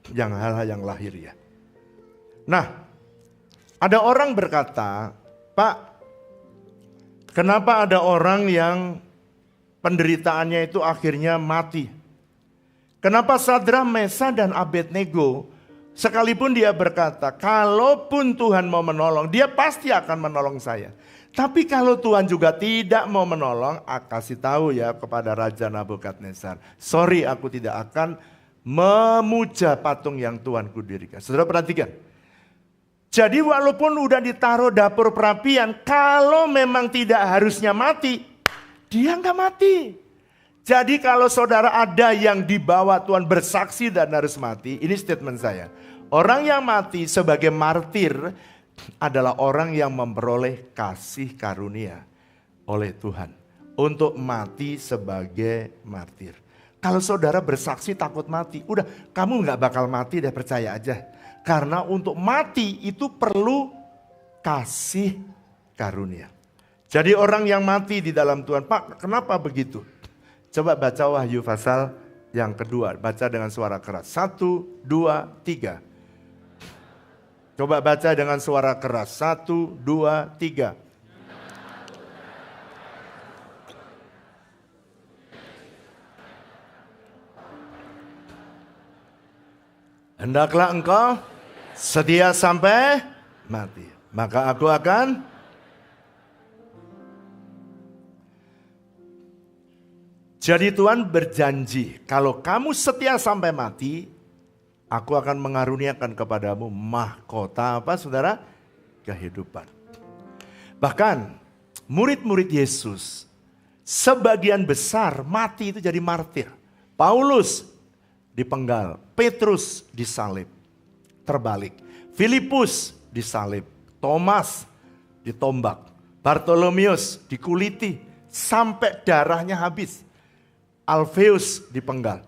hal-hal yang lahiriah. Nah, ada orang berkata, Pak, kenapa ada orang yang penderitaannya itu akhirnya mati? Kenapa Sadrak, Mesha dan Abednego sekalipun dia berkata, kalaupun Tuhan mau menolong, Dia pasti akan menolong saya. Tapi kalau Tuhan juga tidak mau menolong, kasih tahu ya kepada Raja Nabukadnezar, sorry aku tidak akan memuja patung yang Tuhan kudirikan. Saudara perhatikan. Jadi walaupun udah ditaruh dapur perapian, kalau memang tidak harusnya mati, dia nggak mati. Jadi kalau saudara ada yang dibawa Tuhan bersaksi dan harus mati, ini statement saya. Orang yang mati sebagai martir, adalah orang yang memperoleh kasih karunia oleh Tuhan untuk mati sebagai martir. Kalau saudara bersaksi takut mati, udah kamu nggak bakal mati deh, percaya aja. Karena untuk mati itu perlu kasih karunia. Jadi orang yang mati di dalam Tuhan, Pak kenapa begitu? Coba baca Wahyu pasal yang kedua, baca dengan suara keras. 1, 2, 3. Coba baca dengan suara keras. 1, 2, 3. Hendaklah engkau setia sampai mati, maka aku akan jadi Tuhan berjanji, kalau kamu setia sampai mati, aku akan mengaruniakan kepadamu mahkota apa saudara? Kehidupan. Bahkan murid-murid Yesus sebagian besar mati itu jadi martir. Paulus dipenggal, Petrus disalib, terbalik. Filipus disalib, Thomas ditombak, Bartolomeus dikuliti sampai darahnya habis. Alfeus dipenggal,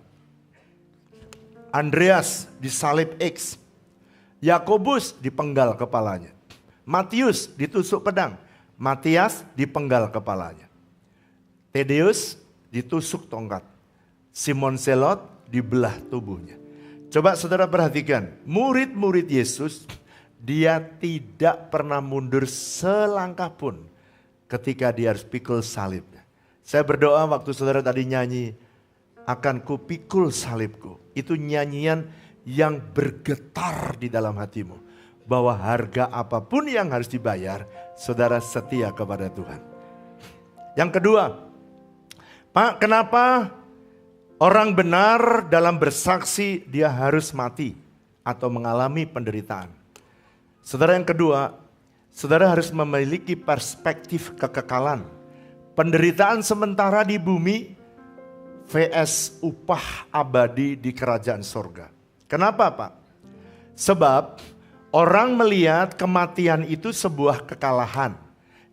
Andreas disalib X, Yakobus dipenggal kepalanya, Matius ditusuk pedang, Matias dipenggal kepalanya, Tadeus ditusuk tongkat, Simon Zelot dibelah tubuhnya. Coba saudara perhatikan, murid-murid Yesus, dia tidak pernah mundur selangkah pun ketika dia harus pikul salibnya. Saya berdoa waktu saudara tadi nyanyi, akan kupikul salibku. Itu nyanyian yang bergetar di dalam hatimu. Bahwa harga apapun yang harus dibayar, saudara setia kepada Tuhan. Yang kedua, Pak kenapa orang benar dalam bersaksi dia harus mati atau mengalami penderitaan? Saudara, yang kedua, saudara harus memiliki perspektif kekekalan. Penderitaan sementara di bumi vs upah abadi di kerajaan sorga. Kenapa Pak? Sebab orang melihat kematian itu sebuah kekalahan.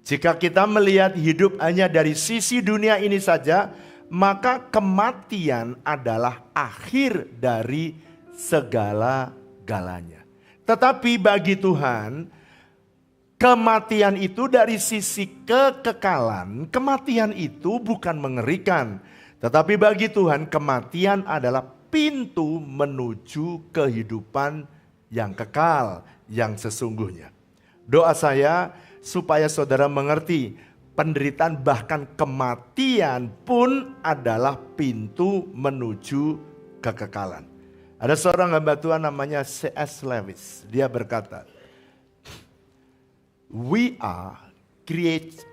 Jika kita melihat hidup hanya dari sisi dunia ini saja, maka kematian adalah akhir dari segala-galanya. Tetapi bagi Tuhan, kematian itu dari sisi kekekalan, kematian itu bukan mengerikan. Tetapi bagi Tuhan, kematian adalah pintu menuju kehidupan yang kekal, yang sesungguhnya. Doa saya supaya saudara mengerti, penderitaan bahkan kematian pun adalah pintu menuju kekekalan. Ada seorang hamba Tuhan namanya C.S. Lewis. Dia berkata, we are created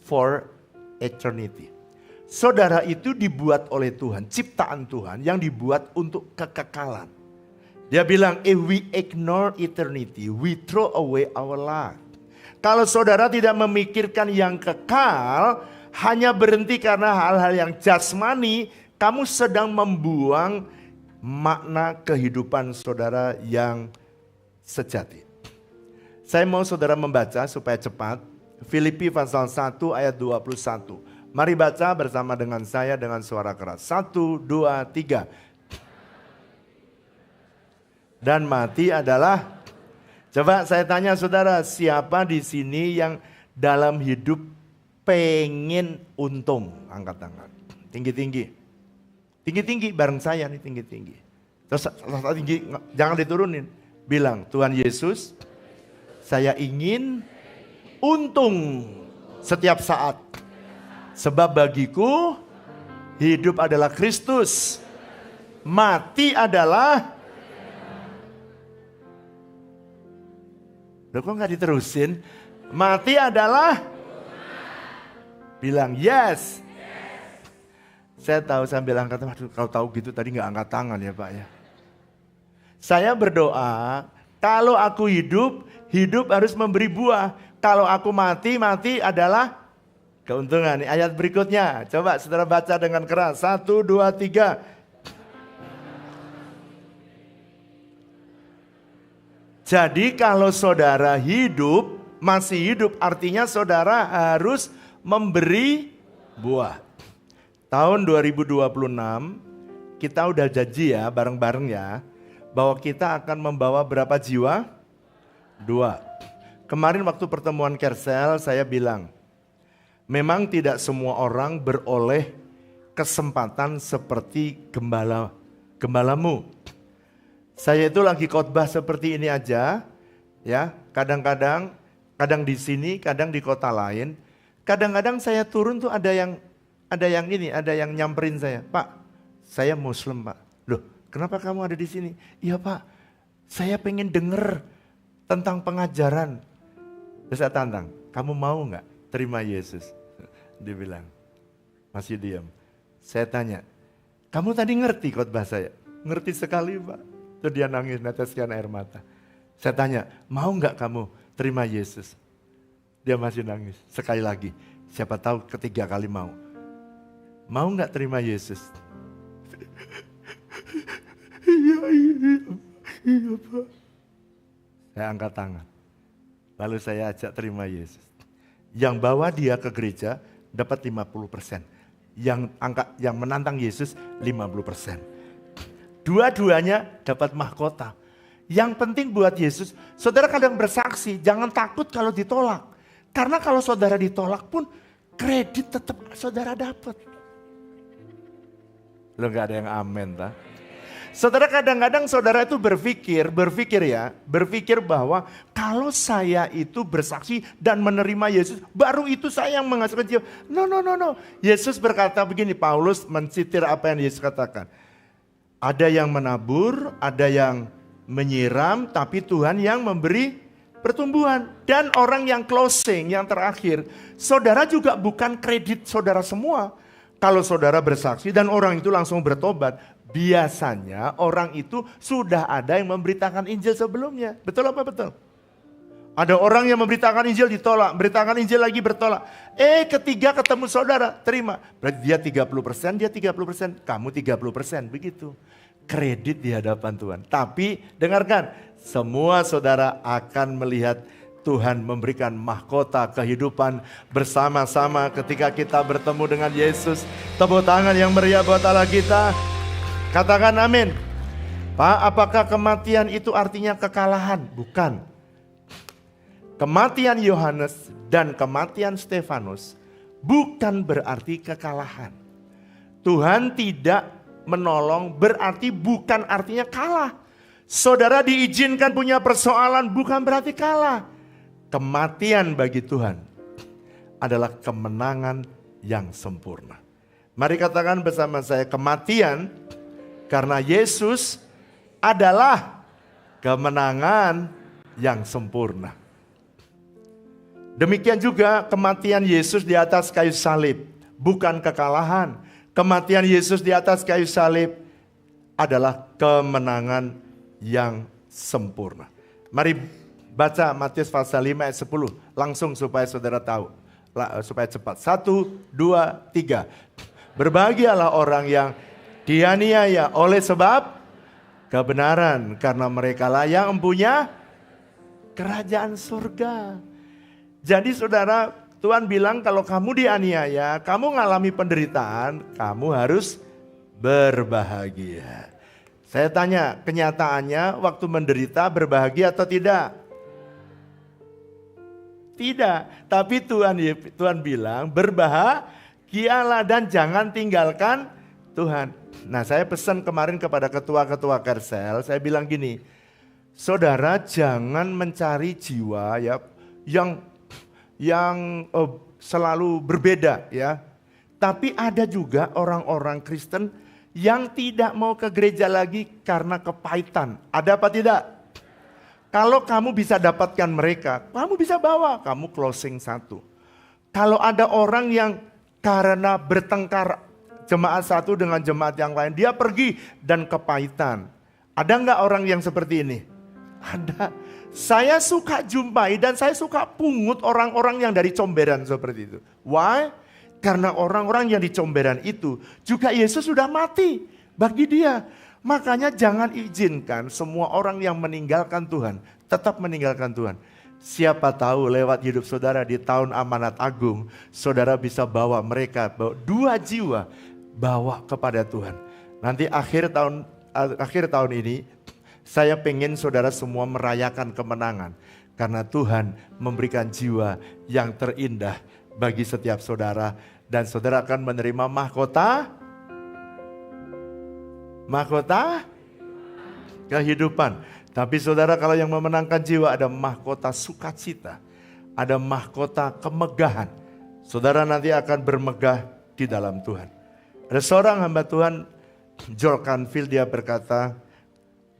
for eternity. Saudara itu dibuat oleh Tuhan, ciptaan Tuhan yang dibuat untuk kekekalan. Dia bilang, if we ignore eternity, we throw away our life. Kalau saudara tidak memikirkan yang kekal, hanya berhenti karena hal-hal yang jasmani, kamu sedang membuang makna kehidupan saudara yang sejati. Saya mau saudara membaca supaya cepat, Filipi pasal 1 ayat 21. Mari baca bersama dengan saya dengan suara keras. 1, 2, 3. Dan mati adalah... Coba saya tanya saudara, siapa di sini yang dalam hidup pengen untung? Angkat tangan. Tinggi-tinggi. Tinggi-tinggi bareng saya nih, tinggi-tinggi. Terus tinggi, jangan diturunin. Bilang, Tuhan Yesus, saya ingin untung setiap saat. Sebab bagiku hidup adalah Kristus. Mati adalah... Loh kok gak diterusin? Mati adalah? Bilang yes. Saya tahu sambil angkat, waduh kalau tahu gitu tadi gak angkat tangan ya Pak ya. Saya berdoa, kalau aku hidup, hidup harus memberi buah. Kalau aku mati, mati adalah keuntungan. Ayat berikutnya, coba saudara baca dengan keras. 1, 2, 3. Jadi kalau saudara hidup, masih hidup, artinya saudara harus memberi buah. Tahun 2026 kita udah janji ya bareng-bareng ya, bahwa kita akan membawa berapa jiwa? 2. Kemarin waktu pertemuan Kersel saya bilang, memang tidak semua orang beroleh kesempatan seperti gembalamu. Saya itu lagi khotbah seperti ini aja, ya. Kadang-kadang di sini, kadang di kota lain. Kadang-kadang saya turun tuh ada yang nyamperin saya, Pak, saya Muslim Pak. Loh, kenapa kamu ada di sini? Iya Pak, saya pengen denger tentang pengajaran. Terus saya tantang, kamu mau nggak terima Yesus? Dia bilang, masih diam. Saya tanya, kamu tadi ngerti khotbah saya? Ngerti sekali Pak. Terus dia nangis, neteskan air mata. Saya tanya, mau nggak kamu terima Yesus? Dia masih nangis. Sekali lagi, siapa tahu ketiga kali mau. Mau nggak terima Yesus? Iya Pak. Saya angkat tangan. Lalu saya ajak terima Yesus. Yang bawa dia ke gereja dapat 50%. Yang menantang Yesus 50%. Dua-duanya dapat mahkota. Yang penting buat Yesus, saudara kadang bersaksi, jangan takut kalau ditolak. Karena kalau saudara ditolak pun, kredit tetap saudara dapat. Lo gak ada yang amin, tak? Saudara kadang-kadang saudara itu berpikir bahwa kalau saya itu bersaksi dan menerima Yesus, baru itu saya yang menghasilkan jiwa. No. Yesus berkata begini, Paulus mensitir apa yang Yesus katakan. Ada yang menabur, ada yang menyiram, tapi Tuhan yang memberi pertumbuhan. Dan orang yang closing, yang terakhir, saudara juga bukan kredit saudara semua. Kalau saudara bersaksi dan orang itu langsung bertobat, biasanya orang itu sudah ada yang memberitakan Injil sebelumnya. Betul apa betul? Ada orang yang memberitakan Injil ditolak, memberitakan Injil lagi bertolak. Ketiga ketemu saudara, terima. Berarti dia 30%, dia 30%, kamu 30%, begitu. Kredit di hadapan Tuhan. Tapi dengarkan, semua saudara akan melihat Tuhan memberikan mahkota kehidupan bersama-sama ketika kita bertemu dengan Yesus. Tepuk tangan yang meriah buat Allah kita. Katakan amin. Pak, apakah kematian itu artinya kekalahan? Bukan. Kematian Yohanes dan kematian Stefanus bukan berarti kekalahan. Tuhan tidak menolong berarti bukan artinya kalah. Saudara diizinkan punya persoalan bukan berarti kalah. Kematian bagi Tuhan adalah kemenangan yang sempurna. Mari katakan bersama saya, kematian karena Yesus adalah kemenangan yang sempurna. Demikian juga kematian Yesus di atas kayu salib bukan kekalahan. Kematian Yesus di atas kayu salib adalah kemenangan yang sempurna. Mari baca Matius pasal 5 ayat 10 langsung supaya saudara tahu. Supaya cepat. 1, 2, 3. Berbahagialah orang yang dianiaya oleh sebab kebenaran, karena merekalah yang mempunyai kerajaan surga. Jadi saudara, Tuhan bilang kalau kamu dianiaya, kamu mengalami penderitaan, kamu harus berbahagia. Saya tanya, kenyataannya waktu menderita berbahagia atau tidak? Tidak, tapi Tuhan bilang berbahagialah dan jangan tinggalkan Tuhan. Nah, saya pesan kemarin kepada ketua-ketua Kersel, saya bilang gini, saudara jangan mencari jiwa ya yang selalu berbeda ya. Tapi ada juga orang-orang Kristen yang tidak mau ke gereja lagi karena kepahitan. Ada apa tidak? Kalau kamu bisa dapatkan mereka, kamu bisa bawa, kamu closing satu. Kalau ada orang yang karena bertengkar jemaat satu dengan jemaat yang lain, dia pergi dan kepahitan. Ada nggak orang yang seperti ini? Ada. Saya suka jumpai dan saya suka pungut orang-orang yang dari comberan seperti itu. Why? Karena orang-orang yang di comberan itu juga Yesus sudah mati bagi dia. Makanya jangan izinkan semua orang yang meninggalkan Tuhan tetap meninggalkan Tuhan. Siapa tahu lewat hidup saudara di tahun amanat agung, saudara bisa bawa mereka, bawa 2 jiwa, bawa kepada Tuhan. Nanti akhir tahun ini, saya pengen saudara semua merayakan kemenangan. Karena Tuhan memberikan jiwa yang terindah bagi setiap saudara. Dan saudara akan menerima mahkota kehidupan. Tapi saudara, kalau yang memenangkan jiwa ada mahkota sukacita, ada mahkota kemegahan. Saudara nanti akan bermegah di dalam Tuhan. Ada seorang hamba Tuhan, Joel Canfield, dia berkata,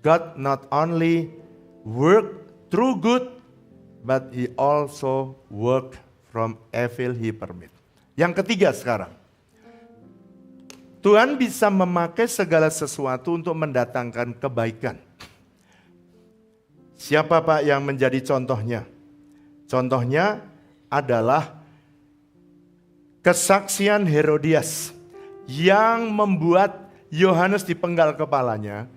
God not only work through good, but he also work from evil he permit. Yang ketiga sekarang, Tuhan bisa memakai segala sesuatu untuk mendatangkan kebaikan. Siapa Pak yang menjadi contohnya? Contohnya adalah kesaksian Herodias yang membuat Yohanes dipenggal kepalanya,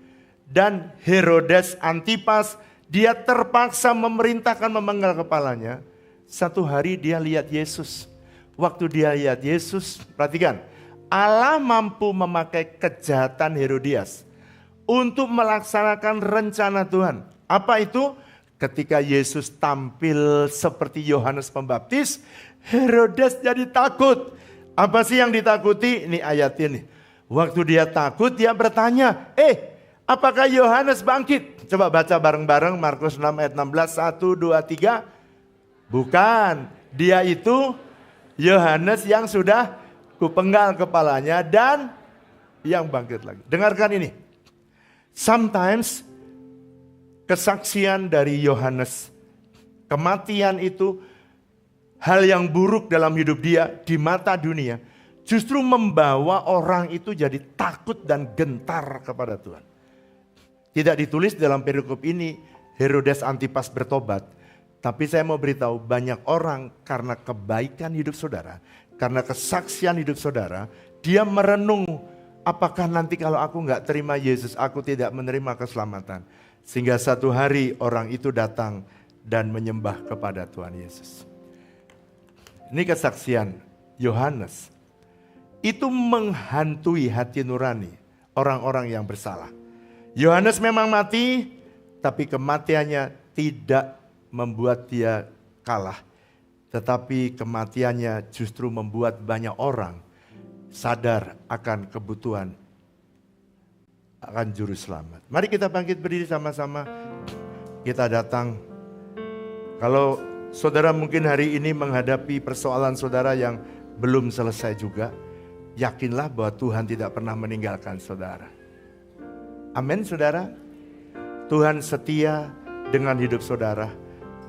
dan Herodes Antipas dia terpaksa memerintahkan memenggal kepalanya. Satu hari dia lihat Yesus. Waktu dia lihat Yesus, perhatikan, Allah mampu memakai kejahatan Herodias untuk melaksanakan rencana Tuhan. Apa itu? Ketika Yesus tampil seperti Yohanes Pembaptis, Herodes jadi takut. Apa sih yang ditakuti? Ini ayat ini. Waktu dia takut, dia bertanya, apakah Yohanes bangkit? Coba baca bareng-bareng Markus 6 ayat 16, 1, 2, 3. Bukan, dia itu Yohanes yang sudah kupenggal kepalanya dan yang bangkit lagi. Dengarkan ini. Sometimes kesaksian dari Yohanes, kematian itu hal yang buruk dalam hidup dia di mata dunia, justru membawa orang itu jadi takut dan gentar kepada Tuhan. Tidak ditulis dalam perikop ini Herodes Antipas bertobat, tapi saya mau beritahu banyak orang karena kebaikan hidup saudara, karena kesaksian hidup saudara, dia merenung, apakah nanti kalau aku nggak terima Yesus, aku tidak menerima keselamatan. Sehingga satu hari orang itu datang dan menyembah kepada Tuhan Yesus. Ini kesaksian Yohanes. Itu menghantui hati nurani orang-orang yang bersalah. Yohanes memang mati, tapi kematiannya tidak membuat dia kalah. Tetapi kematiannya justru membuat banyak orang sadar akan kebutuhan akan juru selamat. Mari kita bangkit berdiri sama-sama. Kita datang. Kalau saudara mungkin hari ini menghadapi persoalan saudara yang belum selesai juga, yakinlah bahwa Tuhan tidak pernah meninggalkan saudara. Amin saudara. Tuhan setia dengan hidup saudara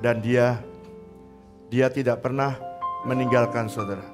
dan dia tidak pernah meninggalkan saudara.